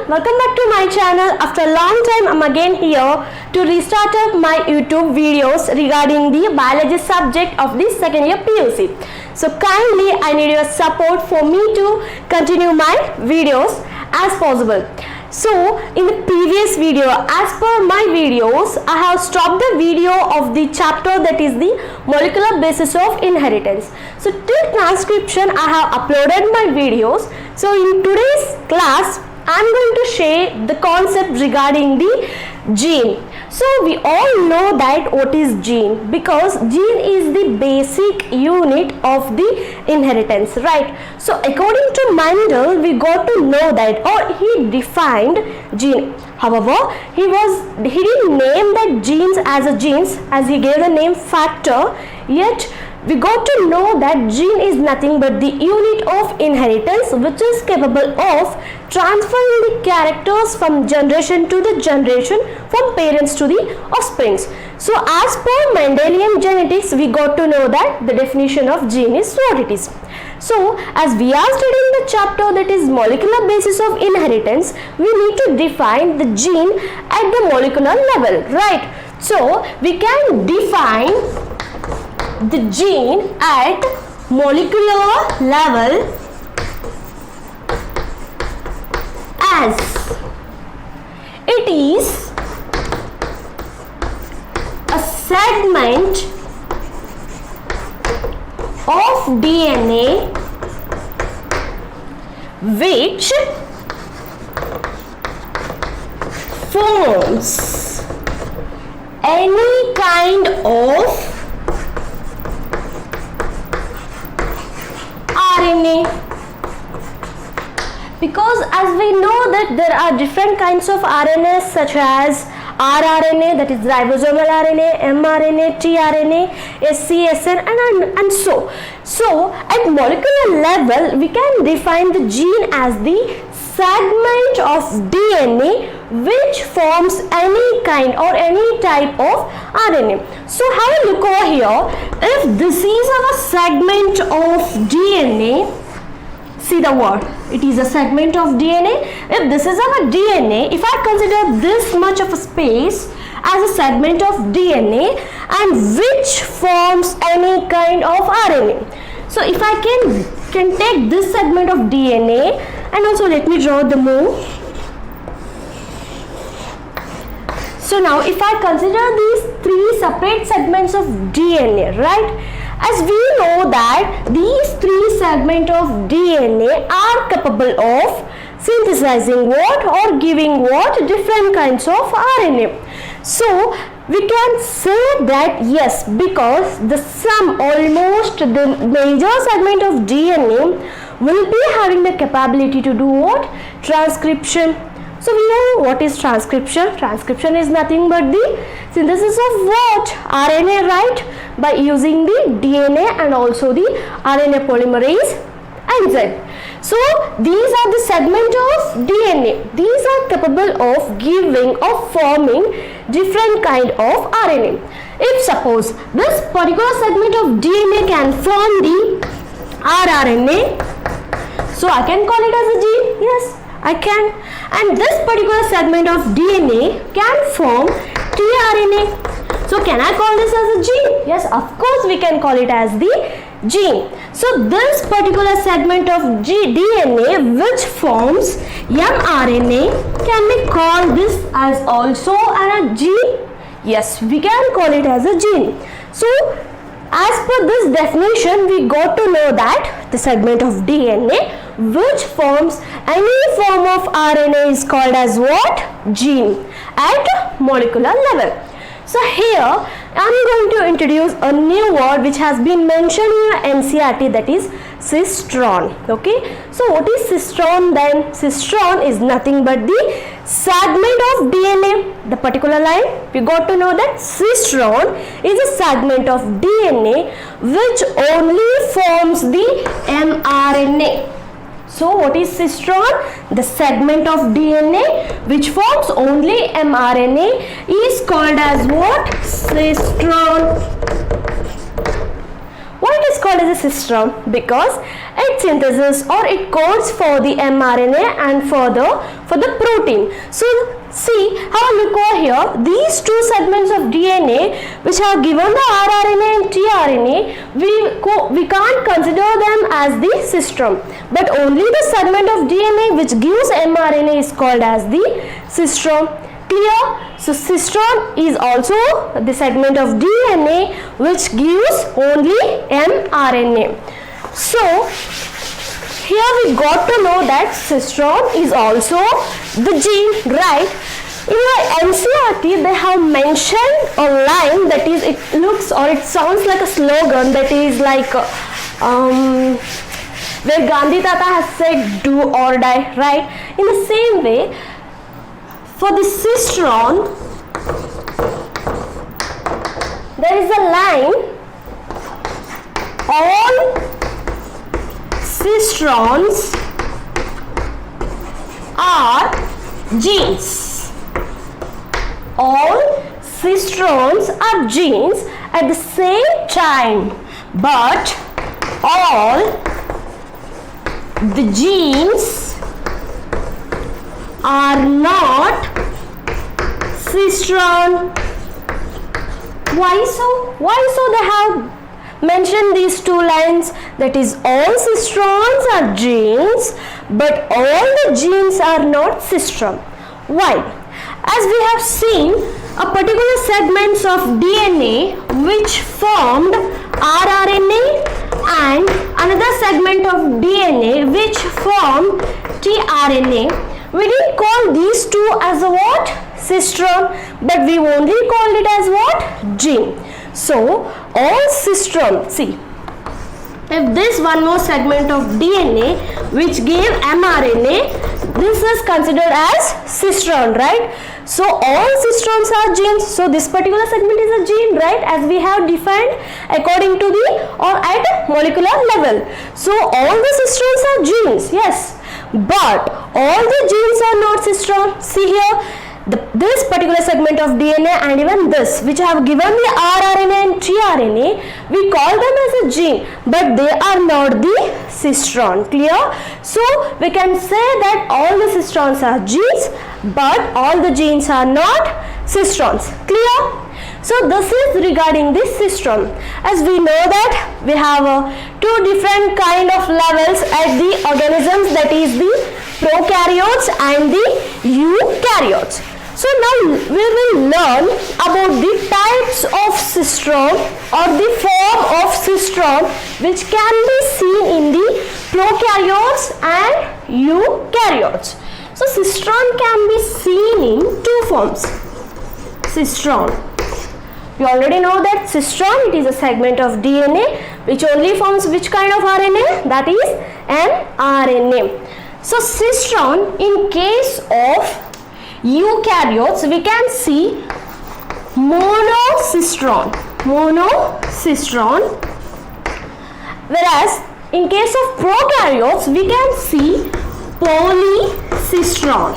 welcome back to my channel. After a long time I'm again here to restart up my YouTube videos regarding the biology subject of this second year PUC. So kindly I need your support for me to continue my videos as possible. So in the previous video, as per my videos, I have stopped the video of the chapter that is the molecular basis of inheritance. So till transcription I have uploaded my videos. So in today's class I am going to share the concept regarding the gene. So we all know that what is gene, because gene is the basic unit of the inheritance, right? So according to Mendel, we got to know that, or he defined gene. However, he didn't name that genes as a genes, as he gave the name factor. Yet we got to know that gene is nothing but the unit of inheritance which is capable of transferring the characters from generation to the generation, from parents to the offsprings. So as per Mendelian genetics, we got to know that the definition of gene is what it is. So as we are studying the chapter that is molecular basis of inheritance, we need to define the gene at the molecular level, right? So we can define the gene at molecular level as it is a segment of DNA which forms any kind of RNA. Because as we know that there are different kinds of RNAs such as rRNA, that is ribosomal RNA, mRNA, tRNA, SCSN and so. So at molecular level we can define the gene as the segment of DNA which forms any kind or any type of RNA. So have a look over here. If this is our segment of DNA, see the word, it is a segment of DNA. If this is our DNA, if I consider this much of a space as a segment of DNA and which forms any kind of RNA. So if I can take this segment of DNA, and also let me draw the move. So now if I consider these three separate segments of DNA, right? As we know that these three segments of DNA are capable of synthesizing what or giving what? Different kinds of RNA. So we can say that yes, because the sum, almost the major segment of DNA will be having the capability to do what? Transcription. So we know what is transcription. Transcription is nothing but the synthesis of what? RNA, right? By using the DNA and also the RNA polymerase enzyme. So these are the segments of DNA. These are capable of giving or forming different kind of RNA. If suppose this particular segment of DNA can form the rRNA, so I can call it as a gene. Yes, I can. And this particular segment of DNA can form tRNA. So can I call this as a gene? Yes, of course we can call it as the gene. So this particular segment of DNA which forms mRNA, can we call this as also a gene? Yes, we can call it as a gene. So as per this definition, we got to know that the segment of DNA which forms any form of RNA is called as what? Gene at molecular level. So here I am going to introduce a new word which has been mentioned in your NCERT, that is cistron. Okay. So what is cistron then? Cistron is nothing but the segment of DNA. The particular line, we got to know that cistron is a segment of DNA which only forms the mRNA. So what is cistron? The segment of DNA which forms only mRNA is called as what? Cistron. Why it is called called as a cistron? Because it synthesis or it codes for the mRNA and for the protein. So see, have a look over here. These two segments of DNA which have given the rRNA and tRNA, we can't consider them as the cistron, but only the segment of DNA which gives mRNA is called as the cistron. Clear? So cistron is also the segment of DNA which gives only mRNA. So here we got to know that cistron is also the gene, right? In your NCERT they have mentioned a line that is, it looks or it sounds like a slogan that is like where Gandhi Tata has said do or die, right? In the same way, for the cistron, there is a line, all cistrons are genes. All cistrons are genes at the same time, but all the genes are not cistron. Why so? Why so they have mentioned these two lines, that is all cistrons are genes but all the genes are not cistron. Why? As we have seen, a particular segments of DNA which formed rRNA and another segment of DNA which formed tRNA, we didn't call these two as a what? Cistron, but we only called it as what? Gene. So all cistron, see, if this one more segment of DNA which gave mRNA, this is considered as cistron, right? So all cistrons are genes. So this particular segment is a gene, right? As we have defined according to the or at molecular level. So all the cistrons are genes, yes. But all the genes are not cistron. See here, this particular segment of DNA and even this which have given the rRNA and tRNA, we call them as a gene, but they are not the cistron. Clear? So we can say that all the cistrons are genes, but all the genes are not cistrons. Clear? So this is regarding the cistron. As we know that we have two different kind of levels at the organisms, that is the prokaryotes and the eukaryotes. So now we will learn about the types of cistron or the form of cistron which can be seen in the prokaryotes and eukaryotes. So cistron can be seen in two forms. Cistron, you already know that cistron, it is a segment of DNA which only forms which kind of RNA? That is mRNA. So cistron, in case of eukaryotes, we can see monocistron, whereas in case of prokaryotes we can see polycistron.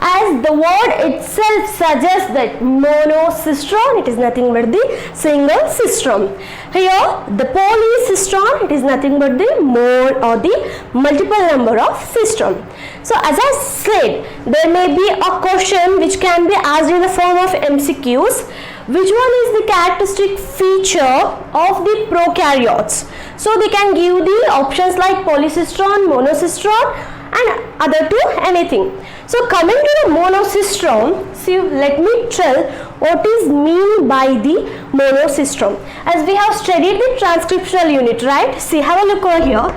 As the word itself suggests that monocistron, it is nothing but the single cistron. Here the polycistron, it is nothing but the more or the multiple number of cistron. So as I said, there may be a question which can be asked in the form of MCQs. Which one is the characteristic feature of the prokaryotes? So they can give the options like polycistron, monocistron and other two anything. So coming to the monocistron, see, let me tell what is mean by the monocistron. As we have studied the transcriptional unit, right? See, have a look over here.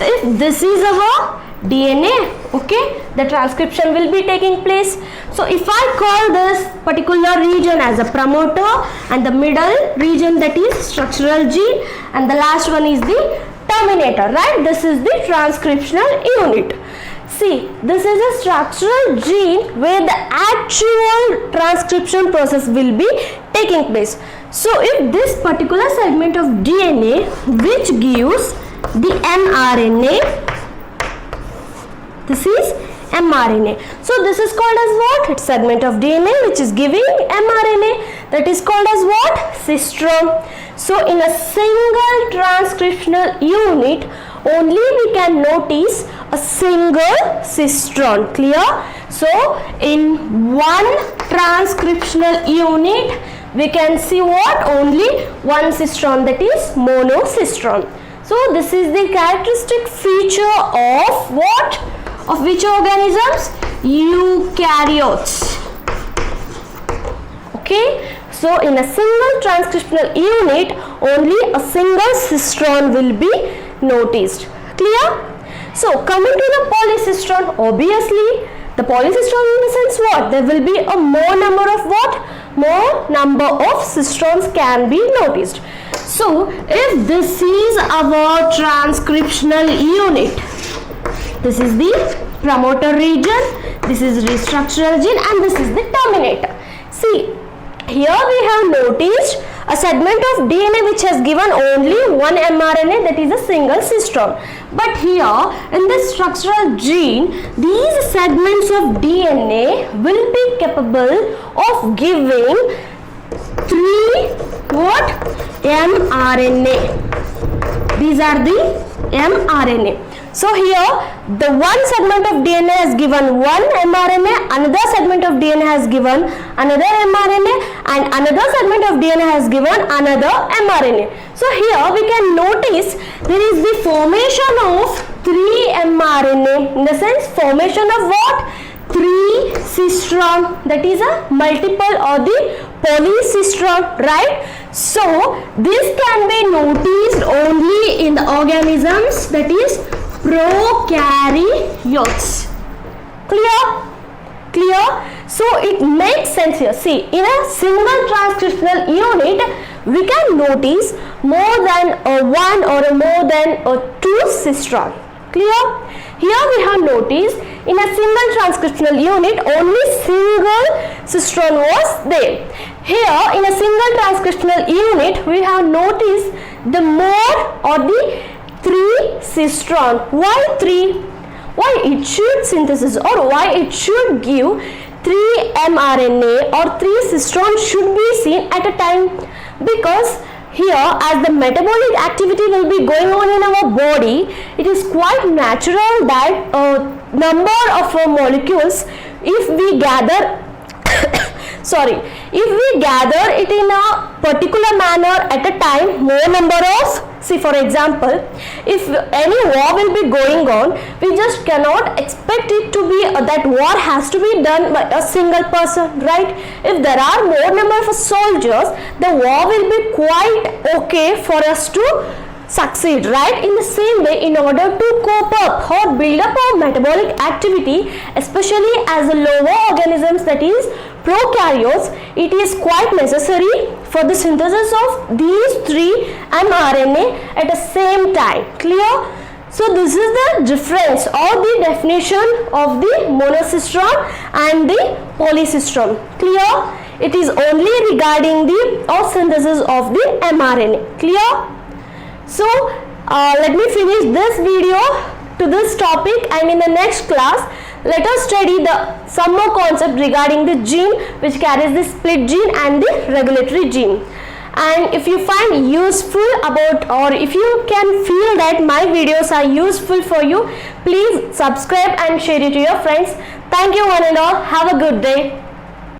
If this is our DNA, okay, the transcription will be taking place. So if I call this particular region as a promoter and the middle region that is structural gene and the last one is the terminator, right? This is the transcriptional unit. See, this is a structural gene where the actual transcription process will be taking place. So if this particular segment of DNA which gives the mRNA, this is mRNA. So this is called as what? It's segment of DNA which is giving mRNA. That is called as what? Cistron. So in a single transcriptional unit only we can notice a single cistron. Clear? So in one transcriptional unit we can see what? Only one cistron, that is monocistron. So this is the characteristic feature of what? Of which organisms? Eukaryotes. Okay. So in a single transcriptional unit only a single cistron will be noticed. Clear? So coming to the polycistron, obviously the polycistron in the sense what? There will be a more number of what? More number of cistrons can be noticed. So if this is our transcriptional unit, this is the promoter region, this is the structural gene, and this is the terminator. See, here we have noticed a segment of DNA which has given only one mRNA, that is a single cistron. But here in this structural gene, these segments of DNA will be capable of giving 3 what? mRNA. These are the mRNA. So here the one segment of DNA has given one mRNA, another segment of DNA has given another mRNA, and another segment of DNA has given another mRNA. So here we can notice there is the formation of 3 mRNA, in the sense formation of what? 3 cistron, that is a multiple or the polycistron, right? So this can be noticed only in the organisms, that is prokaryotes. Clear? Clear? So it makes sense here. See, in a single transcriptional unit we can notice more than a 1 or a more than a 2 cistron. Clear? Here we have noticed in a single transcriptional unit only single cistron was there. Here in a single transcriptional unit we have noticed the more or the 3 cistron. Why 3? Why it should synthesis or why it should give 3 mRNA or 3 cistron should be seen at a time? Because here as the metabolic activity will be going on in our body, it is quite natural that a number of molecules, if we gather if we gather it in a particular manner at a time, more number of, see for example, if any war will be going on, we just cannot expect it to be that war has to be done by a single person, right? If there are more number of soldiers, the war will be quite okay for us to succeed, right? In the same way, in order to cope up or build up our metabolic activity, especially as the lower organisms, that is prokaryotes, it is quite necessary for the synthesis of these 3 mRNA at the same time. Clear? So this is the difference or the definition of the monocistron and the polycistron. Clear? It is only regarding the synthesis of the mRNA. Clear? So let me finish this video to this topic, and in the next class let us study some more concept regarding the gene which carries the split gene and the regulatory gene. And if you find useful about, or if you can feel that my videos are useful for you, please subscribe and share it to your friends. Thank you one and all. Have a good day.